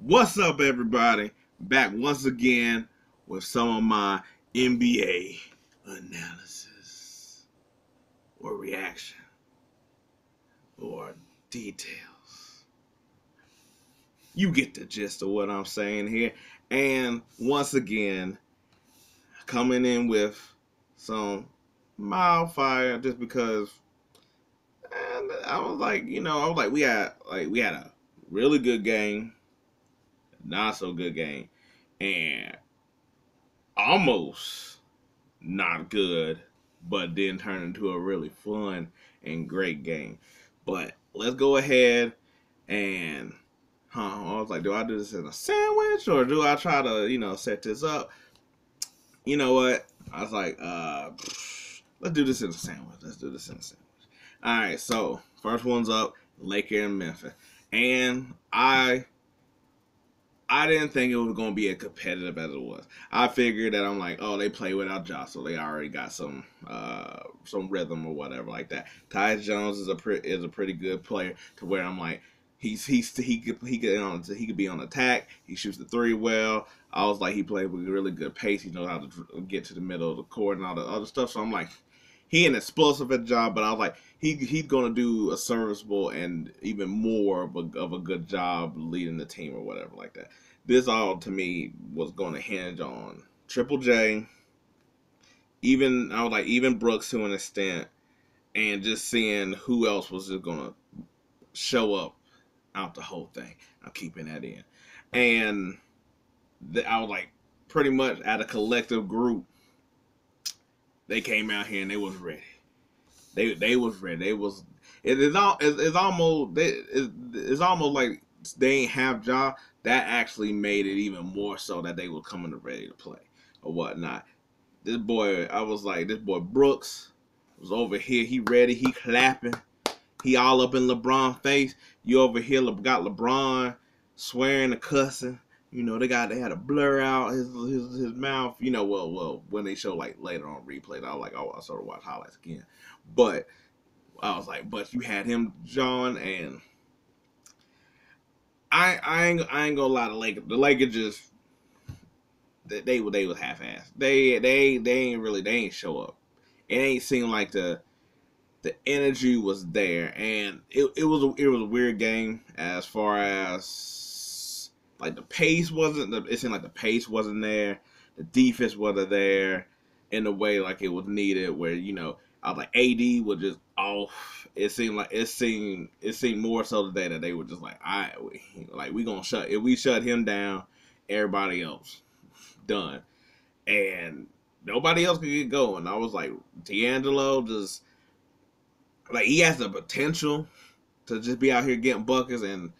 What's up, everybody? Back once again with some of my NBA analysis or reaction or details. You get the gist of what I'm saying here. And once again, coming in with some mild fire just because and I was like, we had a really good game, not so good game, and almost not good, but then turn into a really fun and great game. But let's go ahead and I was like, do I do this in a sandwich or do I try to, set this up? You know what? I was like, let's do this in a sandwich. All right, so first one's up, Laker and Memphis. And I didn't think it was going to be as competitive as it was. I figured that I'm like, oh, they play without Josh, so they already got some rhythm or whatever like that. Tyus Jones is a pretty good player to where I'm like, he could be on attack. He shoots the three well. I was like, he played with really good pace. He knows how to get to the middle of the court and all the other stuff. So I'm like, he an explosive at the job, but I was like, he's gonna do a serviceable and even more of a good job leading the team or whatever like that. This all to me was going to hinge on Triple J, even Brooks to an extent, and just seeing who else was just gonna show up out the whole thing. I'm keeping that in, and I was like, pretty much at a collective group, they came out here and they was ready. They was ready. It's almost like they ain't have job. That actually made it even more so that they were coming ready to play or whatnot. This boy Brooks was over here. He ready. He clapping. He all up in LeBron's face. You over here got LeBron swearing and cussing. They had to blur out his mouth. Well, when they show like later on replays, I was like, oh, I sort of watch highlights again. But I was like, but you had him, John, and I ain't gonna lie. The Lakers just they was half-assed. They ain't show up. It ain't seem like the energy was there, and it was a weird game as far as like the pace wasn't. It seemed like the pace wasn't there. The defense wasn't there in the way like it was needed. Where I was like AD was just off. It seemed more so today that they were just like, we gonna if we shut him down, everybody else done, and nobody else could get going. I was like, D'Angelo just like he has the potential to just be out here getting buckets and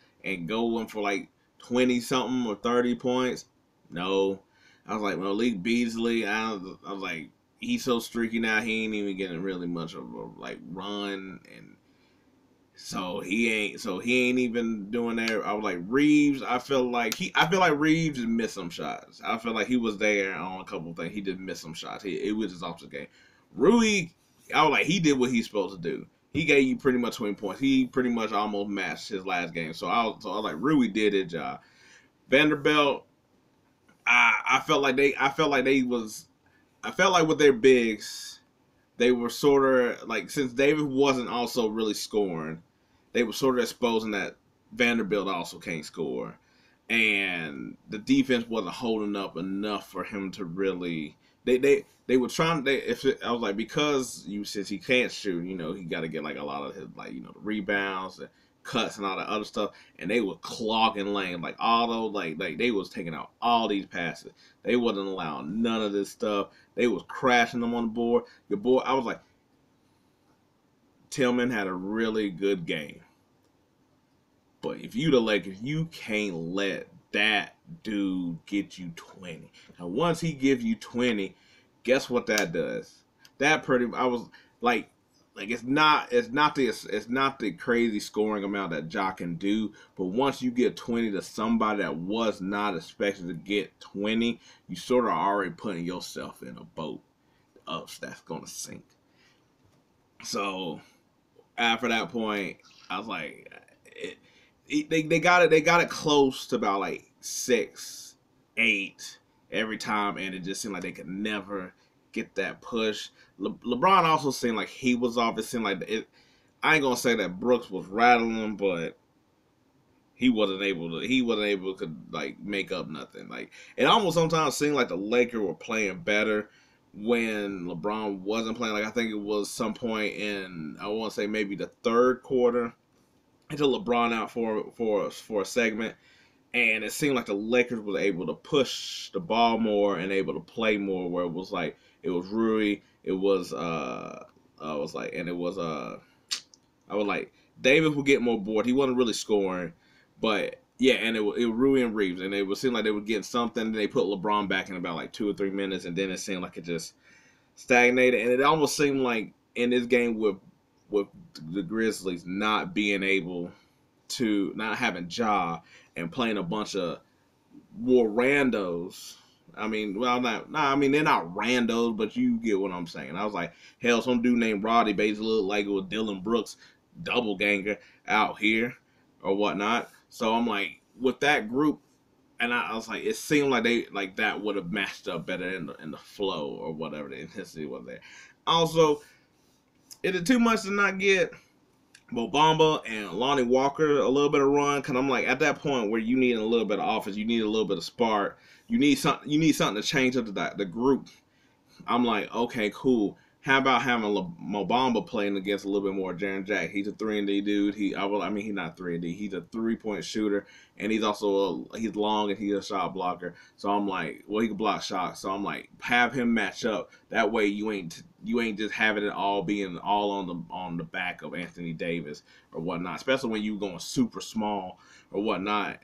going for like 20 something or 30 points. No, I was like Malik Beasley. I was like, he's so streaky now. He ain't even getting really much of a like run, and so he ain't even doing that. I was like Reeves. I feel like Reeves just missed some shots. I feel like he was there on a couple of things. He did miss some shots. It was just off the game. Rui, I was like, he did what he's supposed to do. He gave you pretty much 20 points. He pretty much almost matched his last game. So I was like, Rui did his job. Vanderbilt, I felt like with their bigs, they were sort of like, since David wasn't also really scoring, they were sort of exposing that Vanderbilt also can't score, and the defense wasn't holding up enough for him to really. They were trying. I was like, because since he can't shoot, he got to get like a lot of his the rebounds and cuts and all that other stuff, and they were clogging lanes like all those like they was taking out all these passes. They wasn't allowing none of this stuff. They was crashing them on the board. I was like, Tillman had a really good game, but if you the Lakers, you can't let that dude get you 20. Now once he gives you 20, guess what that does? I was like it's not the crazy scoring amount that Ja can do, but once you get 20 to somebody that was not expected to get 20, you sort of already putting yourself in a boat that's gonna sink. So after that point, I was like, they got it close to about like 6, 8 every time, and it just seemed like they could never get that push. LeBron also seemed like he was off. It seemed like I ain't gonna say that Brooks was rattling him, but he wasn't able to like make up nothing. Like it almost sometimes seemed like the Lakers were playing better when LeBron wasn't playing. Like I think it was some point in, I want to say maybe the third quarter, until LeBron out for a segment, and it seemed like the Lakers were able to push the ball more and able to play more. Where it was like it was Rui, it was I was like, and it was I was like Davis would get more bored. He wasn't really scoring, but yeah, and it was Rui and Reeves, and it would seem like they were getting something. And they put LeBron back in about like 2 or 3 minutes, and then it seemed like it just stagnated. And it almost seemed like in this game with the Grizzlies not being able to, not having Ja and playing a bunch of more randos. I mean, well, I mean, they're not randos, but you get what I'm saying. I was like, hell, some dude named Roddy basically looked like it was Dylan Brooks double ganger out here or whatnot. So I'm like, with that group, and I was like, it seemed like they like that would have matched up better in the flow or whatever the intensity was there. Also, is it too much to not get Mo Bamba and Lonnie Walker a little bit of run? Cause I'm like, at that point where you need a little bit of offense, you need a little bit of spark, you need something to change up the group. I'm like, okay, cool. How about having Mo Bamba playing against a little bit more Jaren Jack? He's a 3-and-D dude. He's not 3-and-D. He's a 3-point shooter, and he's also he's long and he's a shot blocker. So I'm like, well, he can block shots. So I'm like, have him match up. That way you ain't just having it all being all on the back of Anthony Davis or whatnot. Especially when you going super small or whatnot.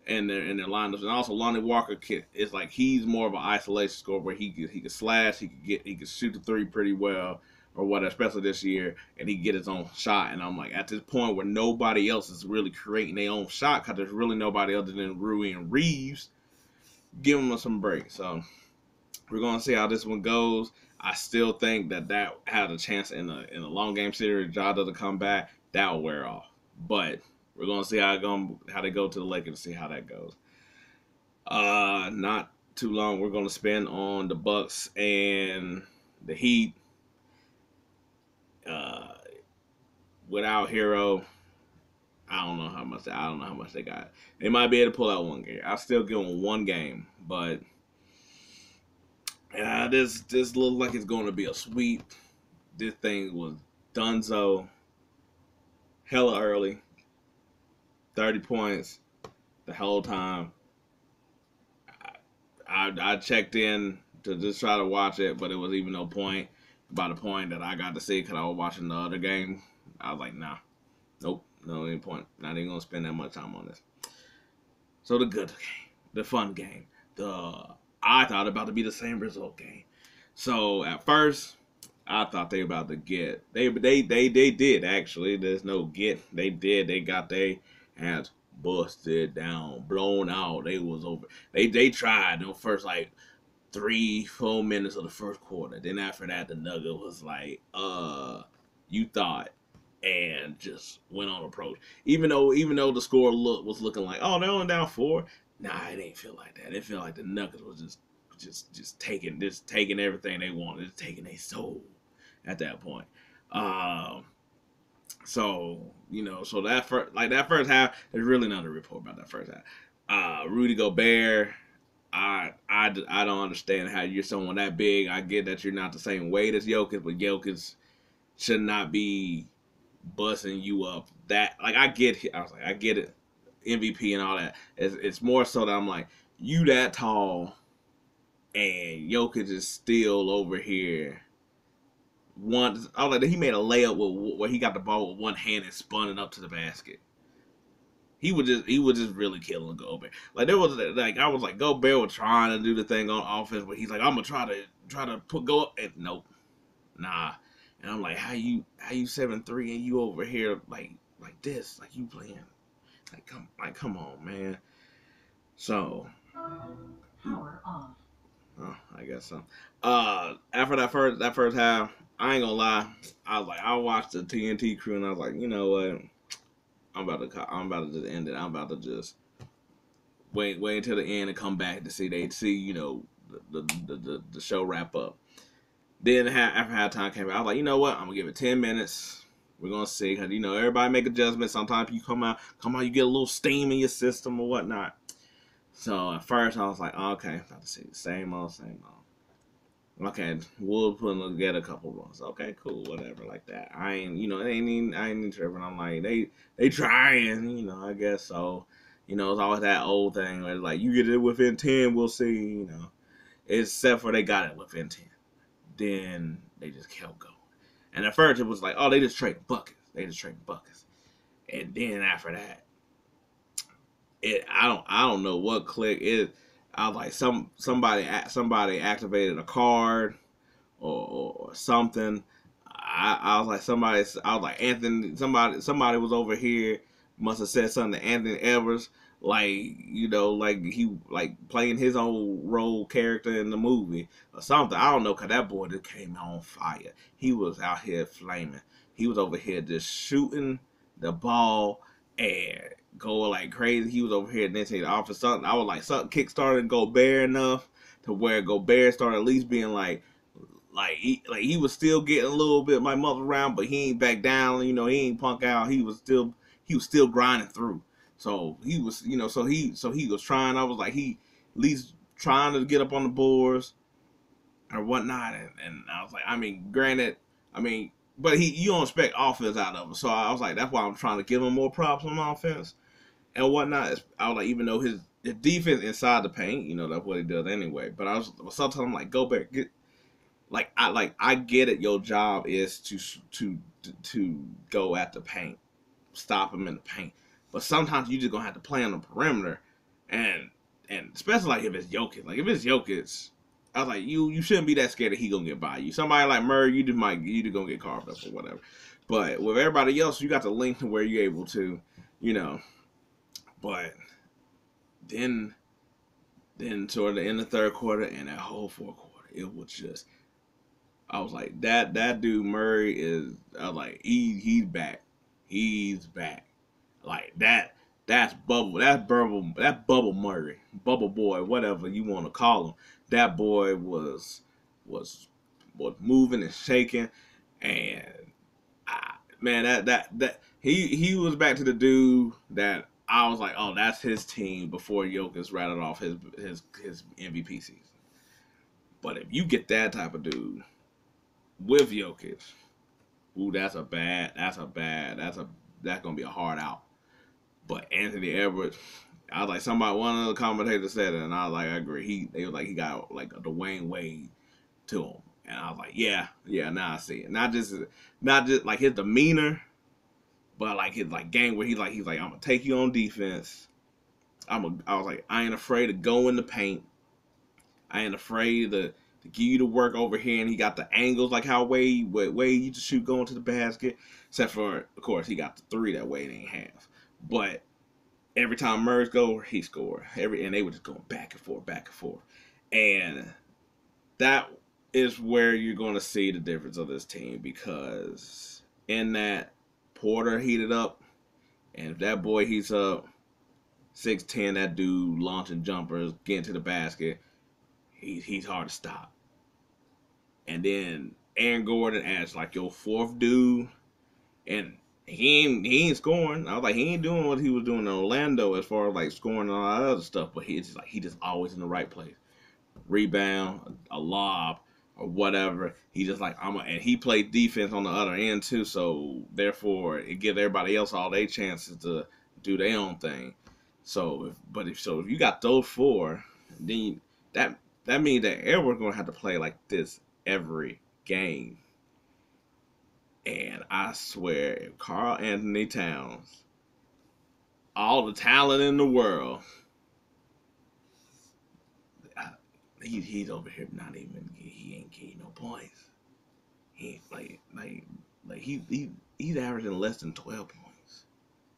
In their lineups, and also Lonnie Walker is like, he's more of an isolation scorer where he could slash, he could shoot the three pretty well or whatever, especially this year, and he get his own shot. And I'm like, at this point where nobody else is really creating their own shot, because there's really nobody other than Rui and Reeves, give them some break. So we're gonna see how this one goes. I still think that had a chance in a long game series. Ja doesn't come back, that will wear off, but we're gonna see how they go to the Lakers, to see how that goes. Not too long we're gonna spend on the Bucks and the Heat. Without Hero, I don't know how much they got. They might be able to pull out one game. I'll still give them one game, but this looks like it's going to be a sweep. This thing was donezo. Hella early. 30 points the whole time. I checked in to just try to watch it, but it was even no point. By the point that I got to see, because I was watching the other game, I was like, nah, nope, no any point. Not even gonna spend that much time on this. So the good game, the fun game, I thought about to be the same result game. So at first, I thought they about to get they did actually. There's no get. They did. They got their hands busted down, blown out. They was over. They tried the first like 3-4 minutes of the first quarter. Then after that, the Nugget was like, you thought, and just went on approach. Even though the score was looking like, oh, they're only down 4. Nah, it ain't feel like that. It felt like the Nuggets was just taking everything they wanted, just taking their soul at that point. So that first half, there's really nothing to report about that first half. Rudy Gobert, I don't understand how you're someone that big. I get that you're not the same weight as Jokic, but Jokic should not be busting you up. That I get it, MVP and all that. It's more so that I'm like, you that tall, and Jokic is still over here. He made a layup where he got the ball with one hand and spun it up to the basket. He was just really killing Gobert. Like there was I was like, Gobert was trying to do the thing on offense, but he's like, I'm gonna try to go up, and nope, nah. And I'm like, how you 7'3" and you over here like this, like you playing, come on, man. So power off. Oh, I guess so. After that first half, I ain't gonna lie, I was like, I watched the TNT crew and I was like, you know what? I'm about to just end it. I'm about to just wait until the end and come back to see the show wrap up. Then after halftime came out, I was like, you know what? I'm gonna give it 10 minutes. We're gonna see, cause everybody make adjustments. Sometimes you come out, you get a little steam in your system or whatnot. So at first I was like, okay, about to see the same old. Okay, we'll put together a couple runs. Okay, cool, whatever, like that. I ain't even tripping. I'm like, they trying, I guess so. It's always that old thing where like you get it within 10, we'll see, Except for they got it within 10. Then they just kept going. And at first it was like, oh, they just trading buckets. And then after that, I don't know what click it. I was like somebody activated a card or something. I was like Anthony. Somebody was over here. Must have said something to Anthony Edwards, like he playing his own role character in the movie or something. I don't know, cause that boy just came on fire. He was out here flaming. He was over here just shooting the ball and going like crazy. He was over here dancing off of something. I was like, something kickstarted Gobert enough to where Gobert started at least being like he was still getting a little bit my mother around, but he ain't back down. He ain't punk out. He was still grinding through. So he was, so he was trying. I was like, he at least trying to get up on the boards or whatnot. And I was like, granted, but you don't expect offense out of him. So I was like, that's why I'm trying to give him more props on offense and whatnot. I was like, even though his defense inside the paint, that's what he does anyway. But I was sometimes I'm like, go back, I get it. Your job is to go at the paint, stop him in the paint. But sometimes you just gonna have to play on the perimeter, and especially like if it's Jokic. Like if it's Jokic, I was like, you shouldn't be that scared that he gonna get by you. Somebody like Murray, you just gonna get carved up or whatever. But with everybody else, you got the length to where you're able to, But then toward the end of the third quarter and that whole fourth quarter, it was just. I was like, that dude Murray is. I was like, he's back. He's back. Like that's bubble. That's bubble Murray, bubble boy, whatever you want to call him. That boy was moving and shaking, and man, that he was back to the dude that I was like, oh, that's his team before Jokic rattled off his MVP season. But if you get that type of dude with Jokic, ooh, that's gonna be a hard out. But Anthony Edwards, I was like, one of the commentators said it, and I was like, I agree. They was like, he got like a Dwayne Wade to him, and I was like, yeah, now I see it. Not just like his demeanor, but like his game where he's like, I'm gonna take you on defense. I was like, I ain't afraid to go in the paint. I ain't afraid to give you the work over here, and he got the angles like how Wade used to shoot going to the basket. Except for, of course, he got the three that Wade ain't have. But every time Murray scored, he scored. And they were just going back and forth. And that is where you're going to see the difference of this team, because in that Porter heated up, and if that boy heats up, 6'10", that dude launching jumpers, getting to the basket, he's hard to stop. And then Aaron Gordon as like your fourth dude, and he ain't scoring. I was like, he ain't doing what he was doing in Orlando as far as like scoring and all that other stuff, but he just always in the right place. Rebound, a lob, or whatever. He just like and he played defense on the other end too, so therefore it gives everybody else all their chances to do their own thing. So if you got those four, then that means that everyone's gonna have to play like this every game. And I swear, if karlanthonytowns, all the talent in the world, he's over here not even, he ain't getting no points. He ain't he's averaging less than 12 points.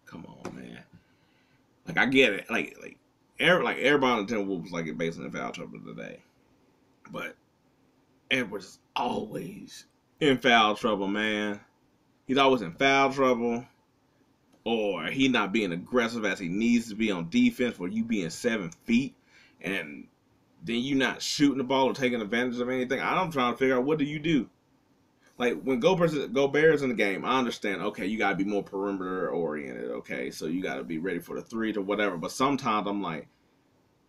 Come on, man. Like I get it. Like everybody on the Timberwolves was like based on the foul trouble today, but Edwards is always in foul trouble, man. He's always in foul trouble. or he not being aggressive as he needs to be on defense, for you being 7 feet, and then you not shooting the ball or taking advantage of anything. I'm trying to figure out, what do you do? Like, when Gobert's in the game, I understand, okay, you got to be more perimeter oriented, okay, so you got to be ready for the three to whatever. But sometimes I'm like,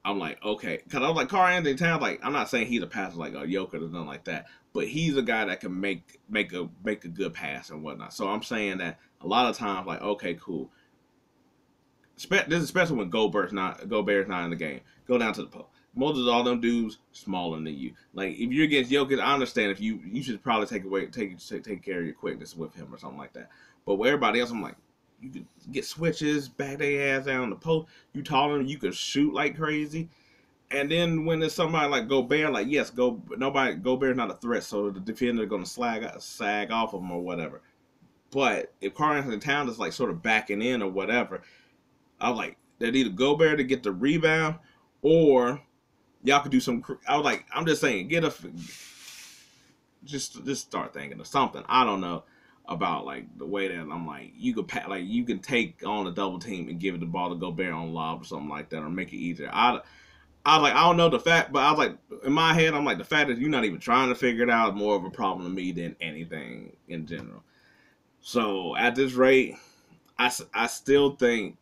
okay, because I was like, Karlanthonytowns, like, I'm not saying he's a passer like a Jokic or nothing like that, but he's a guy that can make a good pass and whatnot. So I'm saying that a lot of times, like, okay, cool. This is especially when Gobert's not in the game. Go down to the post. Most of all them dudes smaller than you. Like, if you're against Jokic, I understand if you should probably take care of your quickness with him or something like that. But with everybody else, I'm like, you could get switches, back their ass down the post. You taller than, you could shoot like crazy. And then when there's somebody like Gobert, like, yes, Gobert's not a threat, so the defender gonna sag off of him or whatever. But if Karlanthonytowns is like sort of backing in or whatever, I was like, they need either Gobert to get the rebound, or y'all could do some. I was like, I'm just saying, just start thinking of something. I don't know about like the way that I'm like, you can take on a double team and give it the ball to Gobert on lob or something like that, or make it easier. I was like, I don't know the fact, but I was like, in my head, I'm like, the fact that you're not even trying to figure it out is more of a problem to me than anything in general. So at this rate, I still think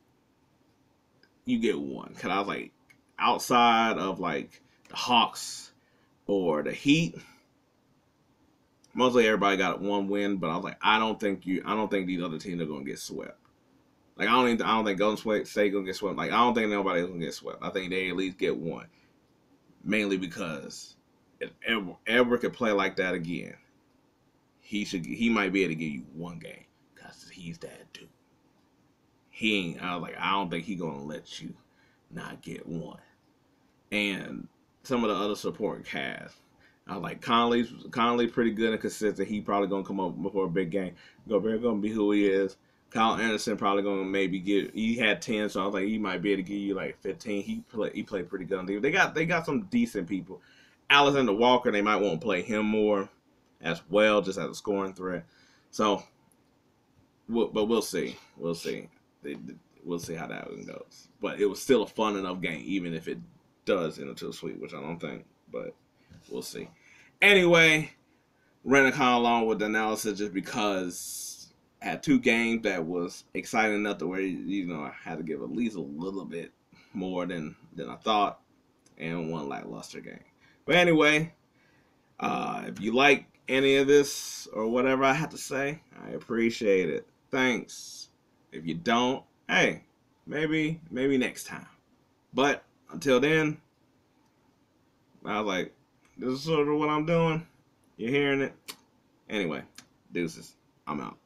you get one. Cause I was like, outside of like the Hawks or the Heat, mostly everybody got one win. But I was like, I don't think these other teams are gonna get swept. Like, I don't think Golden State gonna get swept. Like, I don't think nobody gonna get swept. I think they at least get one, mainly because if ever could play like that again, he might be able to give you one game, because he's that dude. I was like, I don't think he gonna let you not get one. And some of the other supporting cast, I was like, Conley's pretty good and consistent. He probably gonna come up before a big game. Gobert gonna be who he is. Kyle Anderson probably gonna he had 10, so I was like, he might be able to give you like 15. He played pretty good on defense. They got some decent people. Alexander Walker, they might want to play him more as well, just as a scoring threat. So, but we'll see. We'll see. We'll see how that one goes. But it was still a fun enough game, even if it does end into a sweep, which I don't think. But we'll see. Anyway, running kind of along with the analysis just because I had two games that was exciting enough to where, I had to give at least a little bit more than I thought, and one lackluster game. But anyway, if you like any of this or whatever I have to say, I appreciate it. Thanks. If you don't, hey, maybe next time. But until then, I was like, this is sort of what I'm doing. You're hearing it. Anyway, deuces. I'm out.